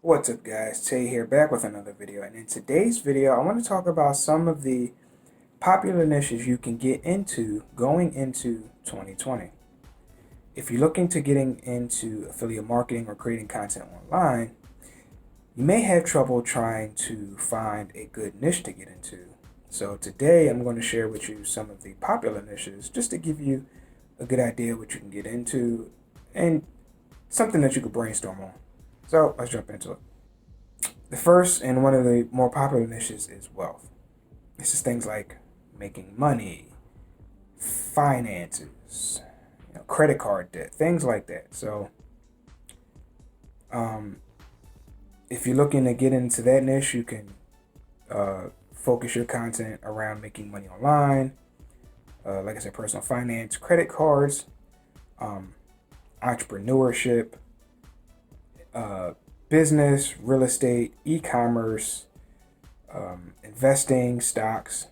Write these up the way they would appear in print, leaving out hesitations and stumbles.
What's up guys, Tay here back with another video, and in today's video I want to talk about some of the popular niches you can get into going into 2020. If you're looking to getting into affiliate marketing or creating content online, you may have trouble trying to find a good niche to get into. So today I'm going to share with you some of the popular niches just to give you a good idea what you can get into and something that you could brainstorm on. So let's jump into it. The first and one of the more popular niches is wealth. This is things like making money, finances, credit card debt, things like that. So, um, if you're looking to get into that niche, you can focus your content around making money online. Like I said, personal finance, credit cards, um, entrepreneurship, uh, business, real estate, e-commerce, investing, stocks.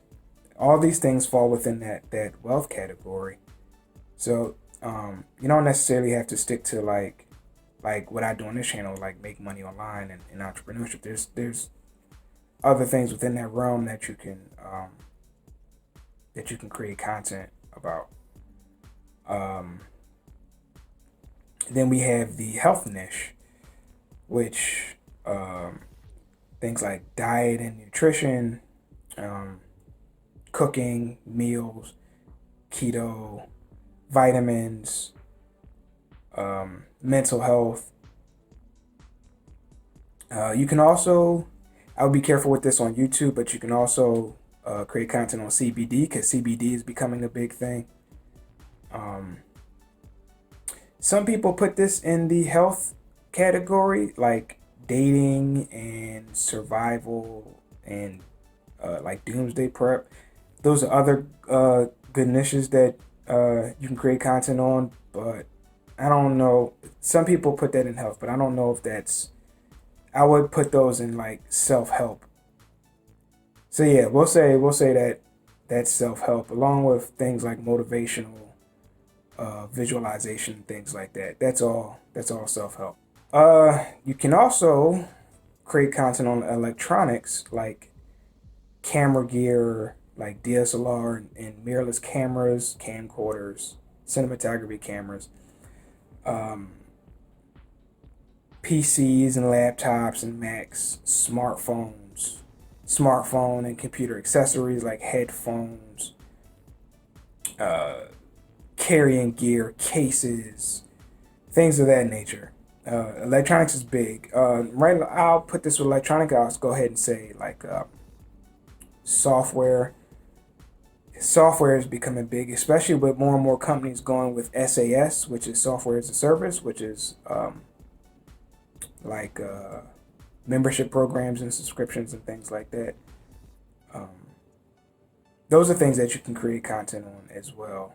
All these things fall within that wealth category. So you don't necessarily have to stick to like what I do on this channel, like make money online and entrepreneurship. There's other things within that realm that you can create content about. Um, then we have the health niche, which things like diet and nutrition, um, cooking, meals, keto, vitamins, mental health. You can also, I would be careful with this on YouTube, but you can also create content on CBD because CBD is becoming a big thing. Um, some people put this in the health category, like dating and survival and like doomsday prep. Those are other good niches that you can create content on, but I don't know. Some people put that in health, but I don't know if that's. I would put those in like self help. So yeah, we'll say that that's self help, along with things like motivational, visualization, things like that. That's all self help. You can also create content on electronics like camera gear, like DSLR and mirrorless cameras, camcorders, cinematography cameras, um, PCs and laptops and Macs, smartphone and computer accessories like headphones, uh, carrying gear, cases, things of that nature. Electronics is big. Right, I'll put this with electronic. I'll go ahead and say like software. Software is becoming big, especially with more and more companies going with SaaS, which is software as a service, which is like membership programs and subscriptions and things like that. Um, those are things that you can create content on as well.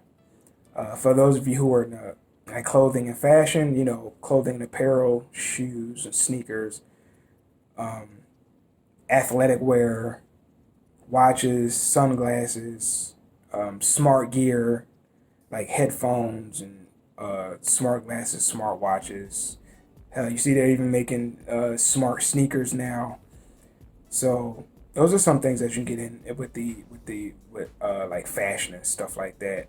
For those of you who are in like clothing and fashion, clothing and apparel, shoes and sneakers, um, athletic wear, watches, sunglasses, smart gear like headphones and smart glasses, smart watches. Hell, you see they're even making smart sneakers now. So those are some things that you can get in with like fashion and stuff like that.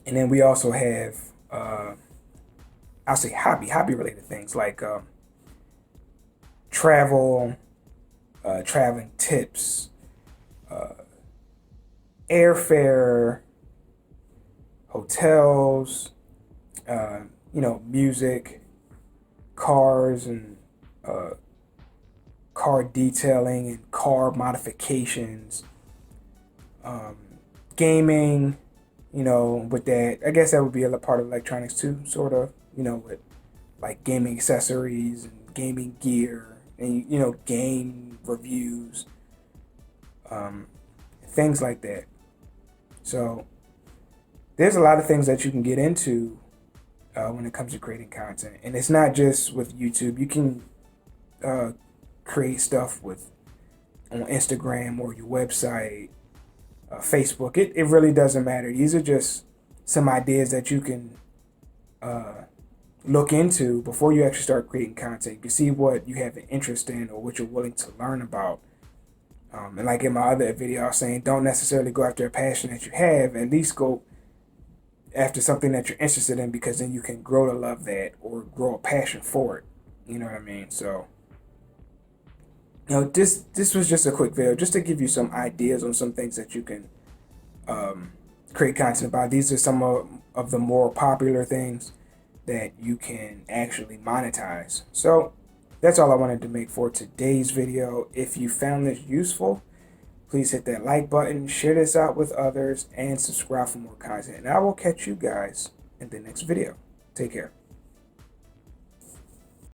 And then we also have I'll say hobby related things like travel, traveling tips, uh, airfare, hotels, music, cars, and uh, car detailing and car modifications, um, gaming. With that, I guess that would be a part of electronics too, sort of. With like gaming accessories and gaming gear and game reviews, um, things like that. So there's a lot of things that you can get into when it comes to creating content, and it's not just with YouTube. You can uh, create stuff with on Instagram or your website, Facebook. It really doesn't matter. These are just some ideas that you can uh, look into before you actually start creating content. You can see what you have an interest in or what you're willing to learn about. And like in my other video, I was saying, don't necessarily go after a passion that you have. At least go after something that you're interested in, because then you can grow to love that or grow a passion for it. You know what I mean? So, this was just a quick video just to give you some ideas on some things that you can create content about. These are some of the more popular things that you can actually monetize. So that's all I wanted to make for today's video. If you found this useful, please hit that like button, share this out with others, and subscribe for more content. And I will catch you guys in the next video. Take care.